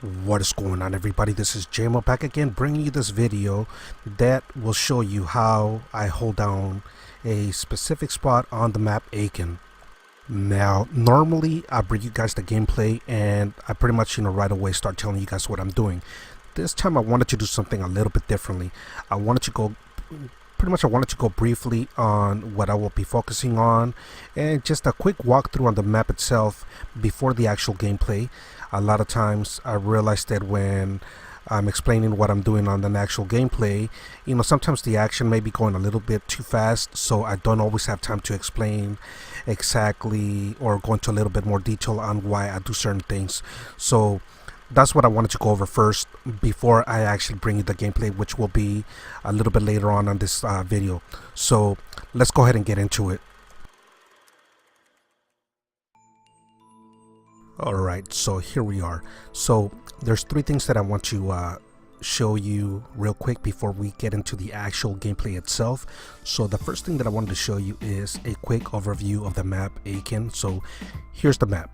What is going on, everybody? This is JMO back again, bringing you this video that will show you how I hold down a specific spot on the map Aachen. Now, normally I bring you guys the gameplay and I pretty much right away start telling you guys what I'm doing. This time I wanted to do something a little bit differently. I wanted to go briefly on what I will be focusing on and just a quick walkthrough on the map itself before the actual gameplay. A lot of times I realize that when I'm explaining what I'm doing on the actual gameplay, sometimes the action may be going a little bit too fast, so I don't always have time to explain exactly or go into a little bit more detail on why I do certain things. So that's what I wanted to go over first before I actually bring you the gameplay, which will be a little bit later on this video. So let's go ahead and get into it. Alright, so here we are. So there's three things that I want to show you real quick before we get into the actual gameplay itself. So the first thing that I wanted to show you is a quick overview of the map Aachen. So here's the map.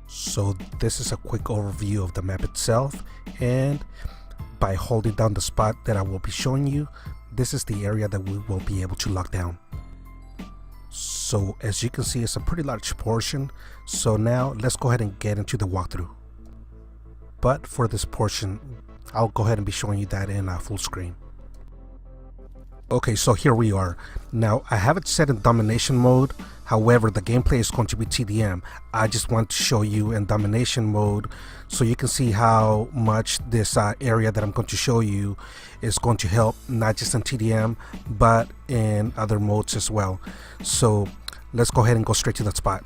So this is a quick overview of the map itself, and by holding down the spot that I will be showing you, this is the area that we will be able to lock down. So as you can see, it's a pretty large portion. So now let's go ahead and get into the walkthrough. But for this portion, I'll go ahead and be showing you that in full screen. Okay, so here we are. Now I have it set in domination mode. However, the gameplay is going to be TDM. I just want to show you in domination mode so you can see how much this area that I'm going to show you is going to help, not just in TDM but in other modes as well. So let's go ahead and go straight to that spot.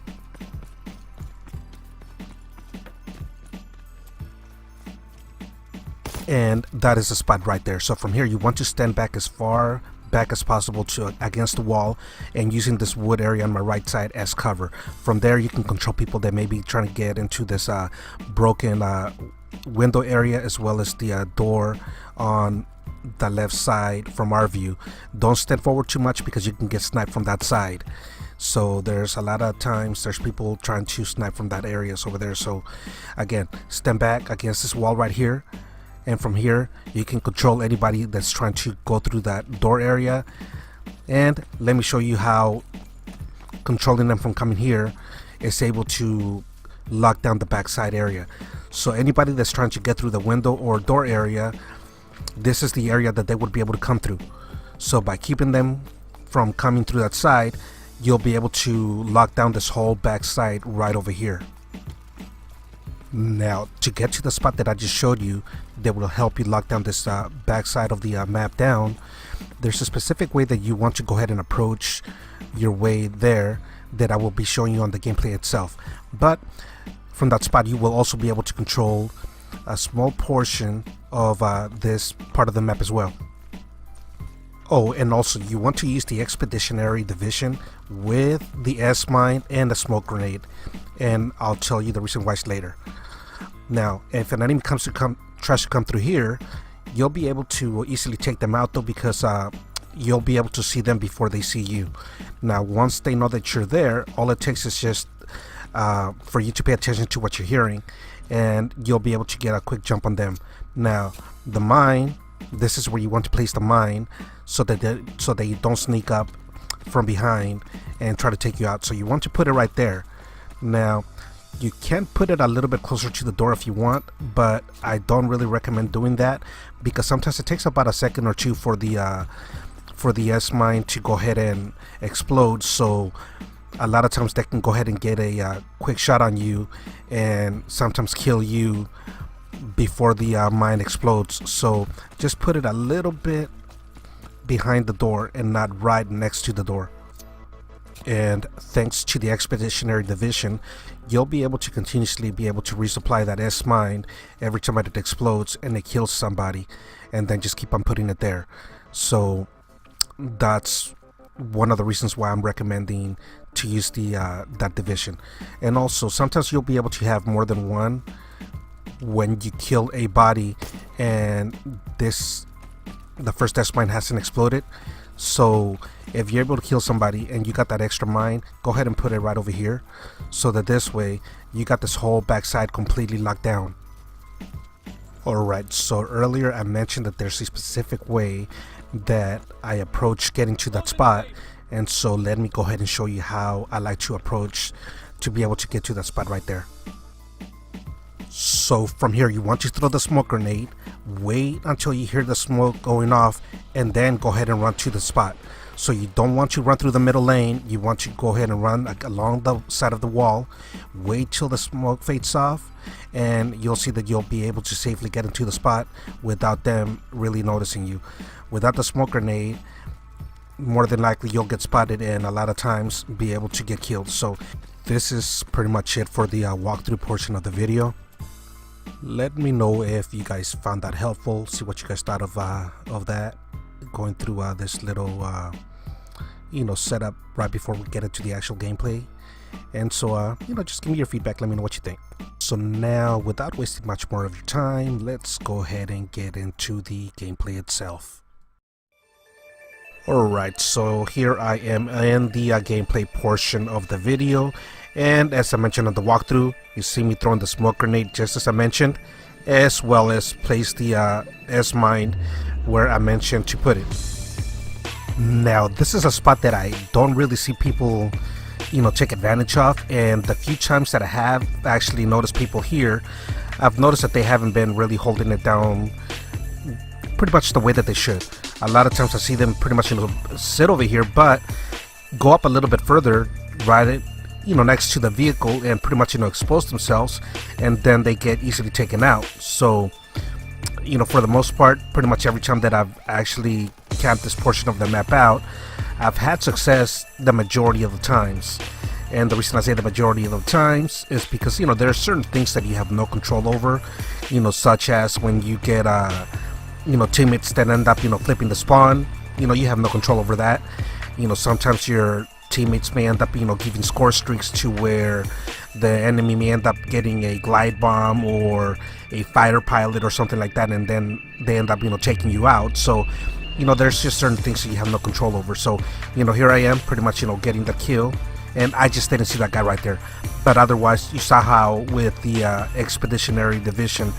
And that is the spot right there. So from here you want to stand back as far back as possible to against the wall, and using this wood area on my right side as cover. From there you can control people that may be trying to get into this broken window area, as well as the door on the left side from our view. Don't stand forward too much because you can get sniped from that side. So there's a lot of times there's people trying to snipe from that areas over there. So again, stand back against this wall right here, and from here you can control anybody that's trying to go through that door area. And let me show you how controlling them from coming here is able to lock down the backside area. So anybody that's trying to get through the window or door area, this is the area that they would be able to come through. So by keeping them from coming through that side, you'll be able to lock down this whole backside right over here. Now to get to the spot that I just showed you that will help you lock down this backside of the map down, there's a specific way that you want to go ahead and approach your way there that I will be showing you on the gameplay itself. But from that spot you will also be able to control a small portion of this part of the map as well. Oh, and also you want to use the expeditionary division with the S-mine and the smoke grenade, and I'll tell you the reason why later. Now if an enemy tries to come through here, you'll be able to easily take them out though, because you'll be able to see them before they see you. Now once they know that you're there, all it takes is just for you to pay attention to what you're hearing, and you'll be able to get a quick jump on them. Now the mine, this is where you want to place the mine so that they don't sneak up from behind and try to take you out. So you want to put it right there. Now you can put it a little bit closer to the door if you want, but I don't really recommend doing that because sometimes it takes about a second or two for the S-mine to go ahead and explode. So a lot of times they can go ahead and get a quick shot on you and sometimes kill you before the mine explodes. So just put it a little bit behind the door and not right next to the door. And thanks to the expeditionary division, you'll be able to continuously be able to resupply that S-mine every time it explodes and it kills somebody, and then just keep on putting it there. So that's one of the reasons why I'm recommending to use the that division. And also sometimes you'll be able to have more than one when you kill a body and the first S-mine hasn't exploded. So if you're able to kill somebody and you got that extra mine, go ahead and put it right over here, so that this way you got this whole backside completely locked down. Alright, so earlier I mentioned that there's a specific way that I approach getting to that spot, and so let me go ahead and show you how I like to approach to be able to get to that spot right there. So from here, you want to throw the smoke grenade, wait until you hear the smoke going off, and then go ahead and run to the spot. So you don't want to run through the middle lane, you want to go ahead and run along the side of the wall, wait till the smoke fades off, and you'll see that you'll be able to safely get into the spot without them really noticing you. Without the smoke grenade, more than likely you'll get spotted and a lot of times be able to get killed. So this is pretty much it for the walkthrough portion of the video. Let me know if you guys found that helpful, see what you guys thought of that, going through this little setup right before we get into the actual gameplay. And so just give me your feedback, let me know what you think. So now, without wasting much more of your time, let's go ahead and get into the gameplay itself. Alright, so here I am in the gameplay portion of the video, and as I mentioned on the walkthrough, you see me throwing the smoke grenade just as I mentioned, as well as place the S-mine where I mentioned to put it. Now this is a spot that I don't really see people take advantage of, and the few times that I have actually noticed people here, I've noticed that they haven't been really holding it down pretty much the way that they should. A lot of times I see them pretty much sit over here, but go up a little bit further, ride it next to the vehicle, and pretty much expose themselves, and then they get easily taken out. So for the most part, pretty much every time that I've actually camped this portion of the map out, I've had success the majority of the times. And the reason I say the majority of the times is because there are certain things that you have no control over, such as when you get teammates that end up flipping the spawn. You have no control over that. Sometimes your teammates may end up giving score streaks to where the enemy may end up getting a glide bomb or a fighter pilot or something like that, and then they end up taking you out. So there's just certain things that you have no control over. So here I am pretty much getting the kill, and I just didn't see that guy right there. But otherwise, you saw how with the expeditionary division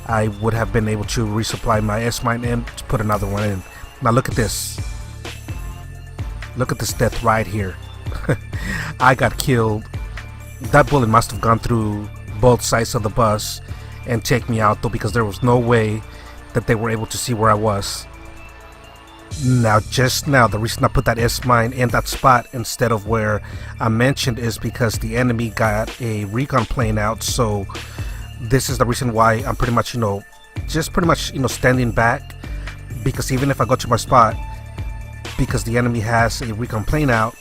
I would have been able to resupply my S-mine and to put another one in. Now look at this. Look at this death right here. I got killed. That bullet must have gone through both sides of the bus and take me out, though, because there was no way that they were able to see where I was. Now, just now, the reason I put that S-mine in that spot instead of where I mentioned is because the enemy got a recon plane out. So this is the reason why I'm pretty much, standing back, because even if I go to my spot, because the enemy has a recon plane out,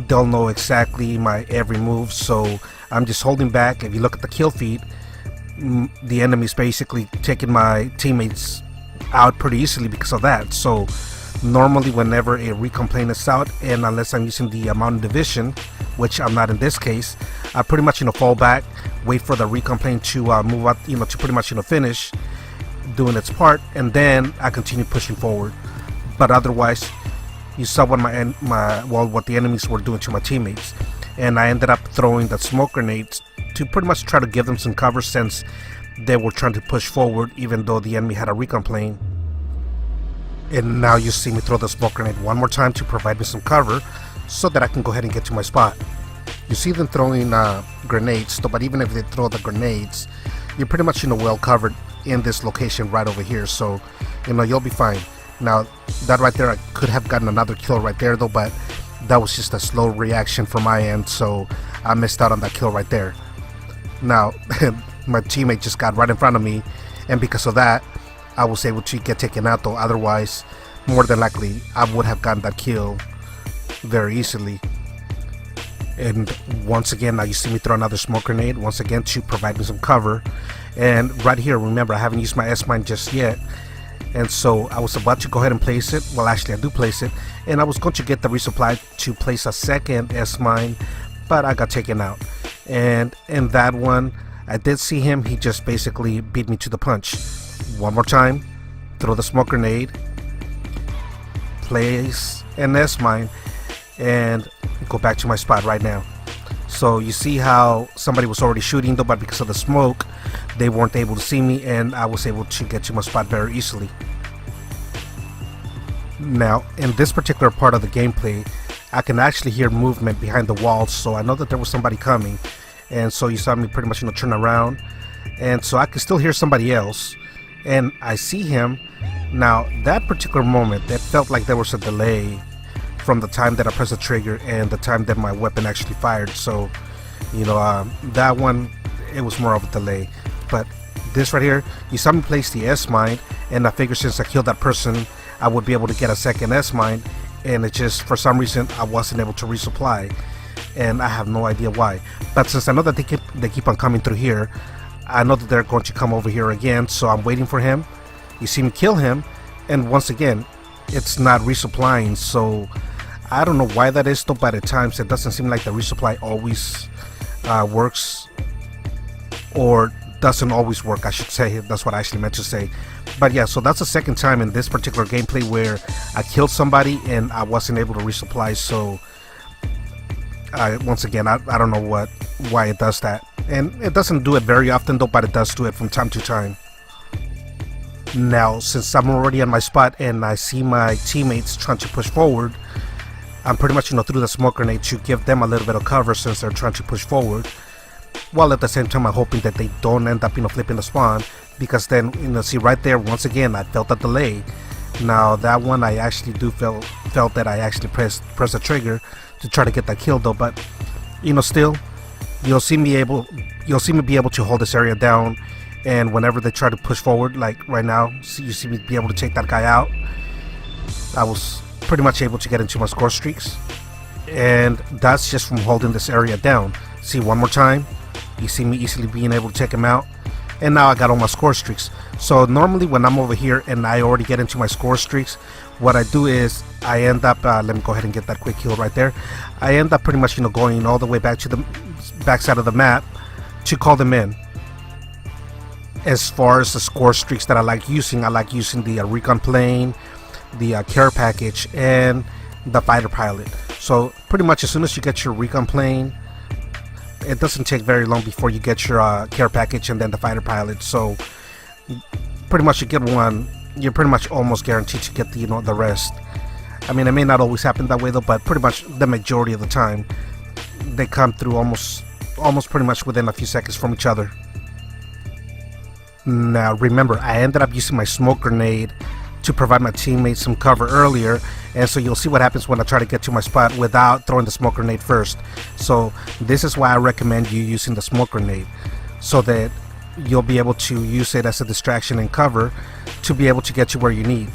they'll know exactly my every move. So I'm just holding back. If you look at the kill feed, the enemy's basically taking my teammates out pretty easily because of that. So normally whenever a recon plane is out, and unless I'm using the mountain division, which I'm not in this case, I pretty much fall back, wait for the recon plane to move out, to pretty much finish doing its part, and then I continue pushing forward. But otherwise, you saw what what the enemies were doing to my teammates, and I ended up throwing the smoke grenades to pretty much try to give them some cover, since they were trying to push forward even though the enemy had a recon plane. And now you see me throw the smoke grenade one more time to provide me some cover so that I can go ahead and get to my spot. You see them throwing grenades, but even if they throw the grenades, you're pretty much well covered in this location right over here, so you'll be fine. Now that right there, I could have gotten another kill right there though, but that was just a slow reaction from my end, so I missed out on that kill right there. Now my teammate just got right in front of me, and because of that I was able to get taken out, though otherwise more than likely I would have gotten that kill very easily. And once again, now you see me throw another smoke grenade once again to provide me some cover. And right here, remember, I haven't used my S-mine just yet, and so I was about to go ahead and place it. Well, actually I do place it, and I was going to get the resupply to place a second S-mine, but I got taken out. And in that one, I did see him. He just basically beat me to the punch. One more time, throw the smoke grenade, place an S-mine, and go back to my spot right now. So you see how somebody was already shooting though, but because of the smoke they weren't able to see me, and I was able to get to my spot very easily. Now in this particular part of the gameplay, I can actually hear movement behind the walls, so I know that there was somebody coming, and so you saw me pretty much turn around, and so I can still hear somebody else, and I see him. Now that particular moment, it felt like there was a delay from the time that I pressed the trigger and the time that my weapon actually fired. So that one, it was more of a delay. But this right here, you saw me place the S mine, and I figured since I killed that person I would be able to get a second S mine, and it just, for some reason, I wasn't able to resupply, and I have no idea why. But since I know that they keep on coming through here, I know that they're going to come over here again, so I'm waiting for him. You see me kill him, and once again it's not resupplying. So I don't know why that is though, but at times it doesn't seem like the resupply always works, or doesn't always work, I should say. That's what I actually meant to say. But yeah, so that's the second time in this particular gameplay where I killed somebody and I wasn't able to resupply. So once again, I don't know why it does that, and it doesn't do it very often though, but it does do it from time to time. Now since I'm already on my spot and I see my teammates trying to push forward, I'm pretty much through the smoke grenade to give them a little bit of cover since they're trying to push forward, while at the same time I'm hoping that they don't end up flipping the spawn, because then see right there, once again I felt a delay. Now that one I actually felt that I actually pressed the trigger to try to get that kill though, but still you'll see me be able to hold this area down, and whenever they try to push forward, like right now, you see me be able to take that guy out. I was pretty much able to get into my score streaks, and that's just from holding this area down. See, one more time, you see me easily being able to take him out, and now I got all my score streaks. So normally when I'm over here and I already get into my score streaks, what I do is I end up let me go ahead and get that quick kill right there. I end up pretty much going all the way back to the backside of the map to call them in. As far as the score streaks that I like using the recon plane, the care package, and the fighter pilot. So pretty much as soon as you get your recon plane, it doesn't take very long before you get your care package and then the fighter pilot. So pretty much you get one, you're pretty much almost guaranteed to get the rest. I mean, it may not always happen that way though, but pretty much the majority of the time they come through almost pretty much within a few seconds from each other. Now remember, I ended up using my smoke grenade to provide my teammates some cover earlier, and so you'll see what happens when I try to get to my spot without throwing the smoke grenade first. So this is why I recommend you using the smoke grenade, so that you'll be able to use it as a distraction and cover to be able to get you where you need.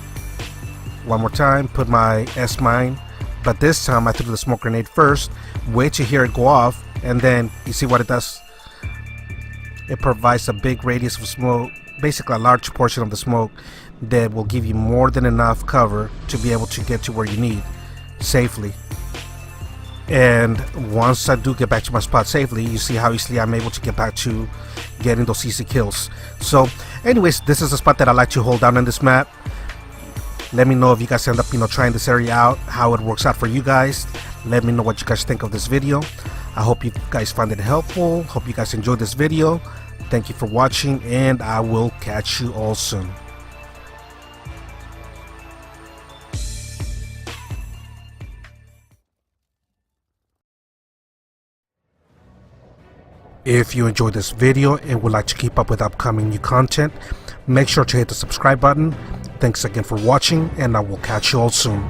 One more time, put my S mine, but this time I threw the smoke grenade first, wait to hear it go off, and then you see what it does. It provides a big radius of smoke, basically a large portion of the smoke that will give you more than enough cover to be able to get to where you need safely. And once I do get back to my spot safely, you see how easily I'm able to get back to getting those easy kills. So anyways, this is a spot that I like to hold down in this map. Let me know if you guys end up trying this area out, how it works out for you guys. Let me know what you guys think of this video. I hope you guys find it helpful. Hope you guys enjoyed this video. Thank you for watching, and I will catch you all soon. If you enjoyed this video and would like to keep up with upcoming new content, make sure to hit the subscribe button. Thanks again for watching, and I will catch you all soon.